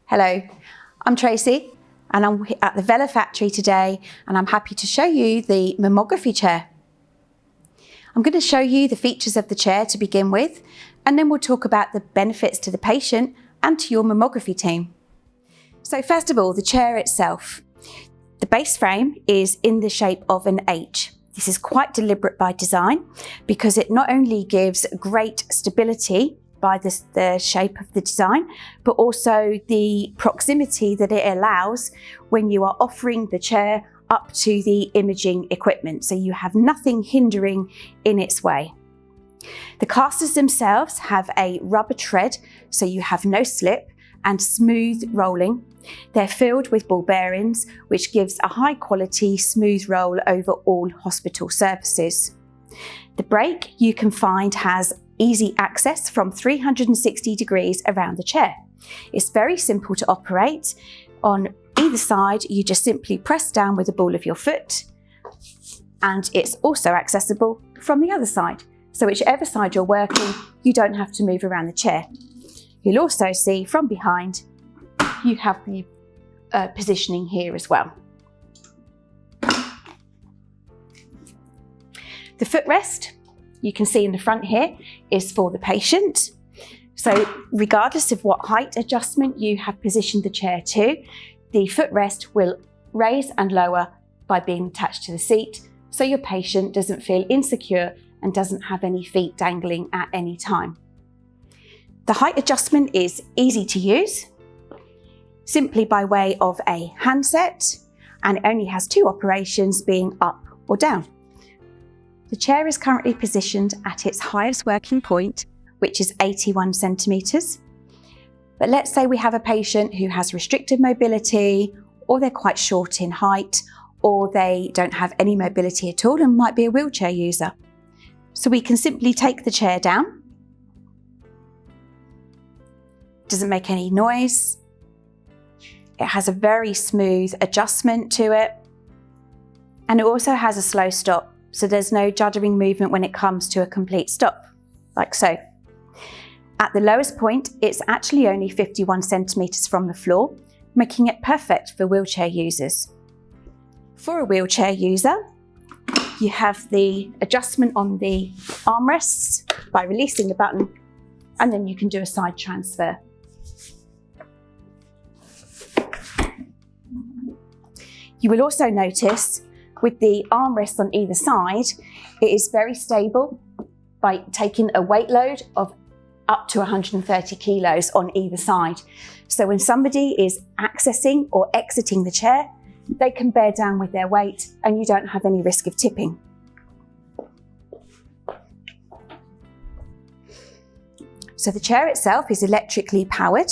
Hello, I'm Tracy and I'm at the VELA factory today and I'm happy to show you the mammography chair. I'm going to show you the features of the chair to begin with, and then we'll talk about the benefits to the patient and to your mammography team. So first of all, the chair itself. The base frame is in the shape of an H. This is quite deliberate by design because it not only gives great stability by the shape of the design, but also the proximity that it allows when you are offering the chair up to the imaging equipment. So you have nothing hindering in its way. The casters themselves have a rubber tread, so you have no slip and smooth rolling. They're filled with ball bearings, which gives a high quality smooth roll over all hospital surfaces. The brake you can find has easy access from 360 degrees around the chair. It's very simple to operate. On either side, you just simply press down with the ball of your foot, and it's also accessible from the other side. So whichever side you're working, you don't have to move around the chair. You'll also see from behind, you have the positioning here as well. The footrest, you can see in the front here, is for the patient. So regardless of what height adjustment you have positioned the chair to, the footrest will raise and lower by being attached to the seat, so your patient doesn't feel insecure and doesn't have any feet dangling at any time. The height adjustment is easy to use, simply by way of a handset, and it only has two operations, being up or down. The chair is currently positioned at its highest working point, which is 81 centimetres. But let's say we have a patient who has restricted mobility, or they're quite short in height, or they don't have any mobility at all and might be a wheelchair user. So we can simply take the chair down. It doesn't make any noise. It has a very smooth adjustment to it. And it also has a slow stop. So there's no juddering movement when it comes to a complete stop, like so. At the lowest point, it's actually only 51 centimetres from the floor, making it perfect for wheelchair users. For a wheelchair user, you have the adjustment on the armrests by releasing the button, and then you can do a side transfer. You will also notice with the armrests on either side, it is very stable by taking a weight load of up to 130 kilos on either side. So when somebody is accessing or exiting the chair, they can bear down with their weight and you don't have any risk of tipping. So the chair itself is electrically powered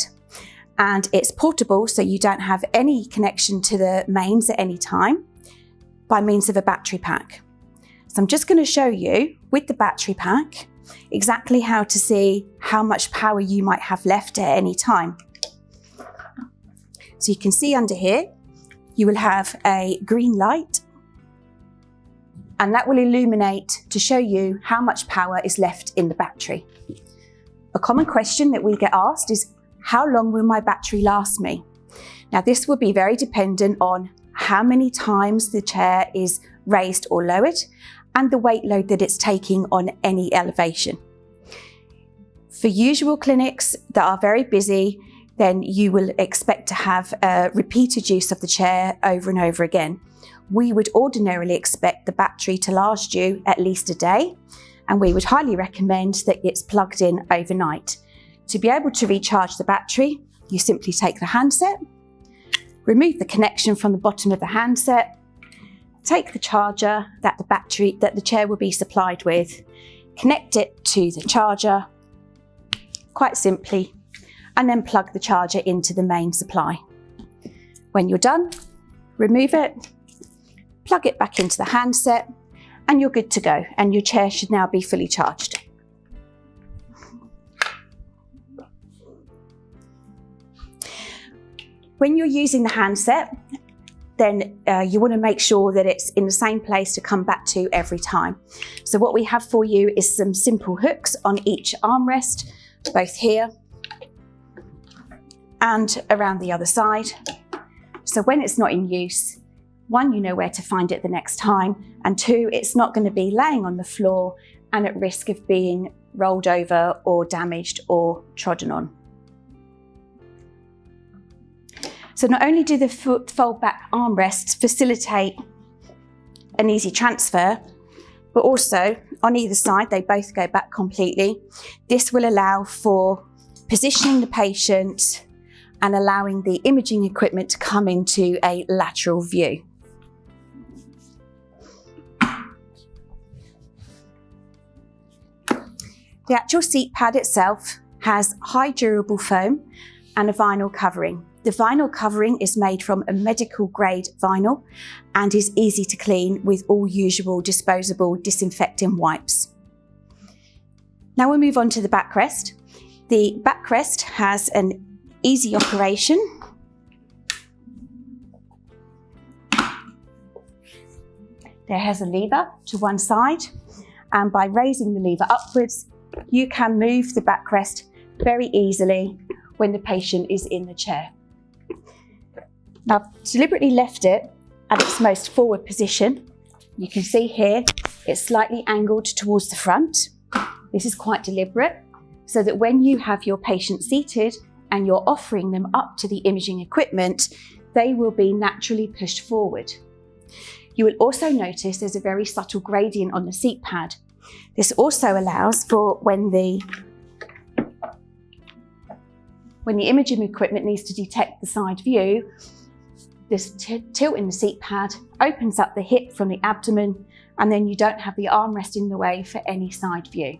and it's portable, so you don't have any connection to the mains at any time, by means of a battery pack. So I'm just going to show you with the battery pack exactly how to see how much power you might have left at any time. So you can see under here, you will have a green light, and that will illuminate to show you how much power is left in the battery. A common question that we get asked is, how long will my battery last me? Now this will be very dependent on how many times the chair is raised or lowered and the weight load that it's taking on any elevation. For usual clinics that are very busy, then you will expect to have repeated use of the chair over and over again. We would ordinarily expect the battery to last you at least a day, and we would highly recommend that it's plugged in overnight. To be able to recharge the battery, you simply take the handset, remove the connection from the bottom of the handset, take the charger that the chair will be supplied with, connect it to the charger, quite simply, and then plug the charger into the main supply. When you're done, remove it, plug it back into the handset, and you're good to go, and your chair should now be fully charged. When you're using the handset, then you want to make sure that it's in the same place to come back to every time. So what we have for you is some simple hooks on each armrest, both here and around the other side. So when it's not in use, one, you know where to find it the next time, and two, it's not going to be laying on the floor and at risk of being rolled over or damaged or trodden on. So not only do the fold back armrests facilitate an easy transfer, but also on either side, they both go back completely. This will allow for positioning the patient and allowing the imaging equipment to come into a lateral view. The actual seat pad itself has high durable foam and a vinyl covering. The vinyl covering is made from a medical grade vinyl and is easy to clean with all usual disposable disinfecting wipes. Now we'll move on to the backrest. The backrest has an easy operation. There has a lever to one side, and by raising the lever upwards, you can move the backrest very easily when the patient is in the chair. Now, I've deliberately left it at its most forward position. You can see here, it's slightly angled towards the front. This is quite deliberate, so that when you have your patient seated and you're offering them up to the imaging equipment, they will be naturally pushed forward. You will also notice there's a very subtle gradient on the seat pad. This also allows for when the imaging equipment needs to detect the side view, this tilt in the seat pad opens up the hip from the abdomen, and then you don't have the armrest in the way for any side view.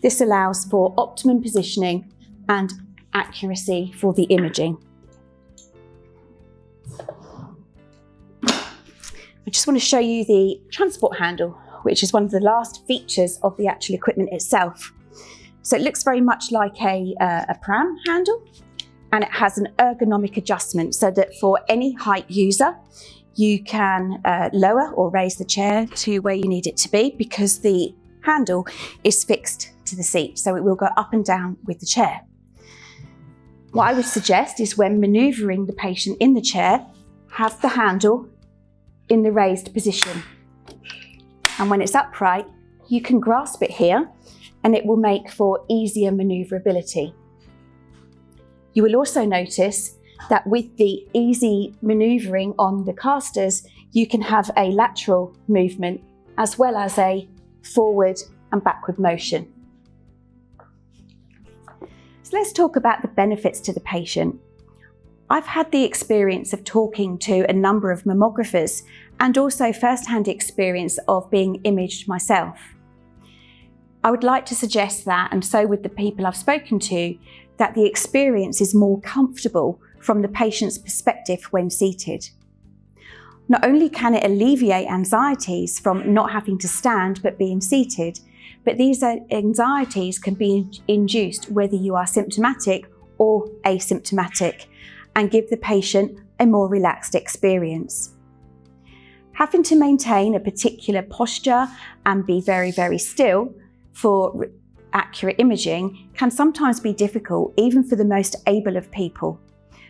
This allows for optimum positioning and accuracy for the imaging. I just want to show you the transport handle, which is one of the last features of the actual equipment itself. So it looks very much like a pram handle, and it has an ergonomic adjustment so that for any height user, you can lower or raise the chair to where you need it to be, because the handle is fixed to the seat, so it will go up and down with the chair. What I would suggest is when manoeuvring the patient in the chair, have the handle in the raised position. And when it's upright, you can grasp it here and it will make for easier manoeuvrability. You will also notice that with the easy manoeuvring on the casters, you can have a lateral movement as well as a forward and backward motion. So let's talk about the benefits to the patient. I've had the experience of talking to a number of mammographers and also first-hand experience of being imaged myself. I would like to suggest that, and so with the people I've spoken to, that the experience is more comfortable from the patient's perspective when seated. Not only can it alleviate anxieties from not having to stand but being seated, but these anxieties can be induced whether you are symptomatic or asymptomatic, and give the patient a more relaxed experience. Having to maintain a particular posture and be very, very still for accurate imaging can sometimes be difficult, even for the most able of people.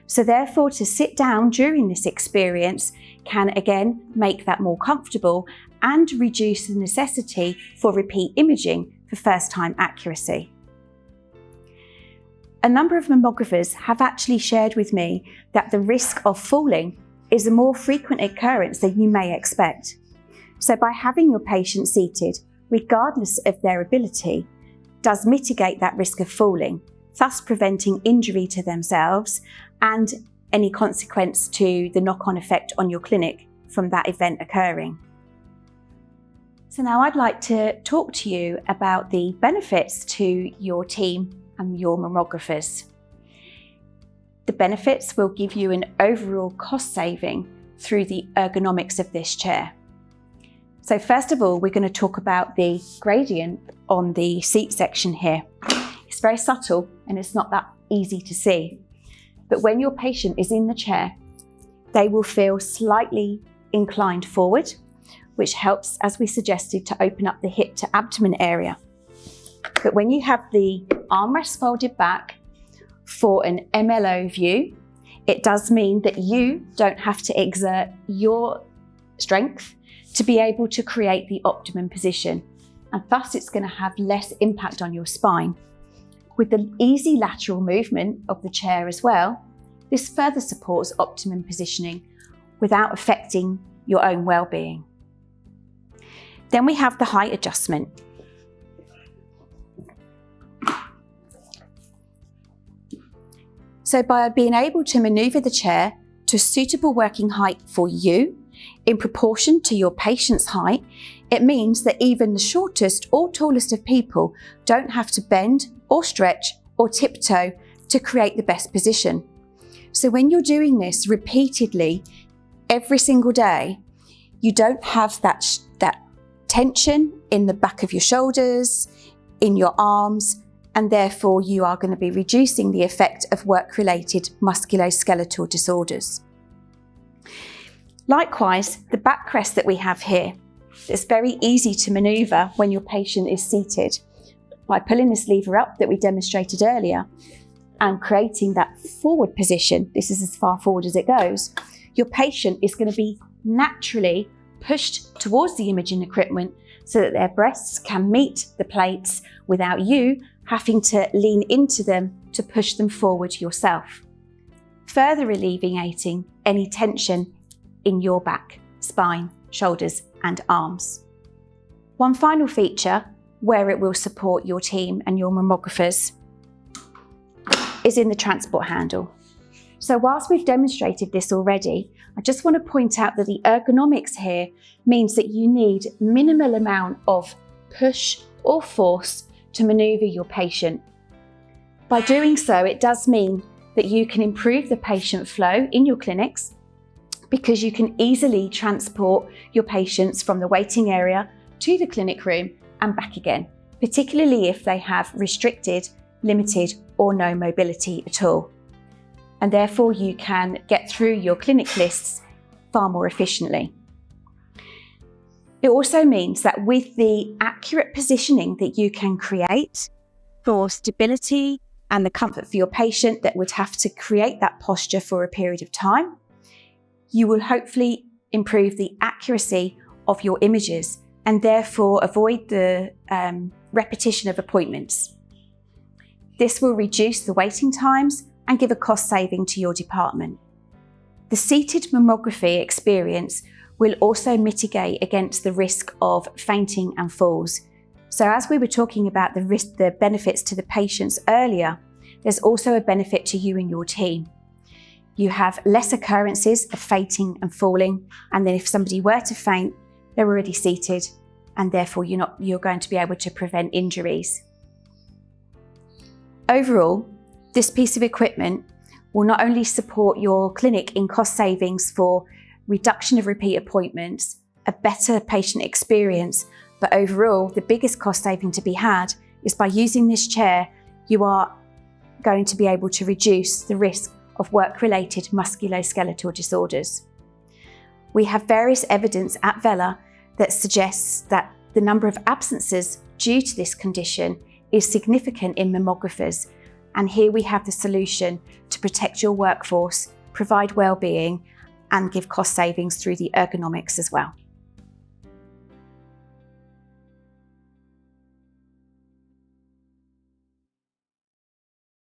So therefore, to sit down during this experience can again make that more comfortable and reduce the necessity for repeat imaging for first-time accuracy. A number of mammographers have actually shared with me that the risk of falling is a more frequent occurrence than you may expect. So by having your patient seated, regardless of their ability, does mitigate that risk of falling, thus preventing injury to themselves and any consequence to the knock-on effect on your clinic from that event occurring. So now I'd like to talk to you about the benefits to your team and your mammographers. The benefits will give you an overall cost saving through the ergonomics of this chair. So first of all, we're going to talk about the gradient on the seat section here. It's very subtle and it's not that easy to see. But when your patient is in the chair, they will feel slightly inclined forward, which helps, as we suggested, to open up the hip to abdomen area. But when you have the armrest folded back, for an MLO view. It does mean that you don't have to exert your strength to be able to create the optimum position, and thus it's going to have less impact on your spine. With the easy lateral movement of the chair as well, this further supports optimum positioning without affecting your own well-being. Then we have the height adjustment. So by being able to maneuver the chair to a suitable working height for you, in proportion to your patient's height, it means that even the shortest or tallest of people don't have to bend or stretch or tiptoe to create the best position. So when you're doing this repeatedly every single day, you don't have that tension in the back of your shoulders, in your arms, and therefore you are going to be reducing the effect of work-related musculoskeletal disorders. Likewise, the backrest that we have here, it's very easy to manoeuvre when your patient is seated by pulling this lever up that we demonstrated earlier and creating that forward position. This is as far forward as it goes. Your patient is going to be naturally pushed towards the imaging equipment so that their breasts can meet the plates without you having to lean into them to push them forward yourself, further alleviating any tension in your back, spine, shoulders and arms. One final feature where it will support your team and your mammographers is in the transport handle. So whilst we've demonstrated this already, I just want to point out that the ergonomics here means that you need minimal amount of push or force to manoeuvre your patient. By doing so, it does mean that you can improve the patient flow in your clinics because you can easily transport your patients from the waiting area to the clinic room and back again, particularly if they have restricted, limited or no mobility at all. And therefore you can get through your clinic lists far more efficiently. It also means that with the accurate positioning that you can create for stability and the comfort for your patient that would have to create that posture for a period of time, you will hopefully improve the accuracy of your images and therefore avoid the repetition of appointments. This will reduce the waiting times and give a cost saving to your department. The seated mammography experience will also mitigate against the risk of fainting and falls. So as we were talking about the benefits to the patients earlier, there's also a benefit to you and your team. You have less occurrences of fainting and falling, and then if somebody were to faint, they're already seated, and therefore you're going to be able to prevent injuries. Overall, this piece of equipment will not only support your clinic in cost savings for reduction of repeat appointments, a better patient experience, but overall the biggest cost saving to be had is by using this chair, you are going to be able to reduce the risk of work-related musculoskeletal disorders. We have various evidence at VELA that suggests that the number of absences due to this condition is significant in mammographers, and here we have the solution to protect your workforce, provide well-being and give cost savings through the ergonomics as well.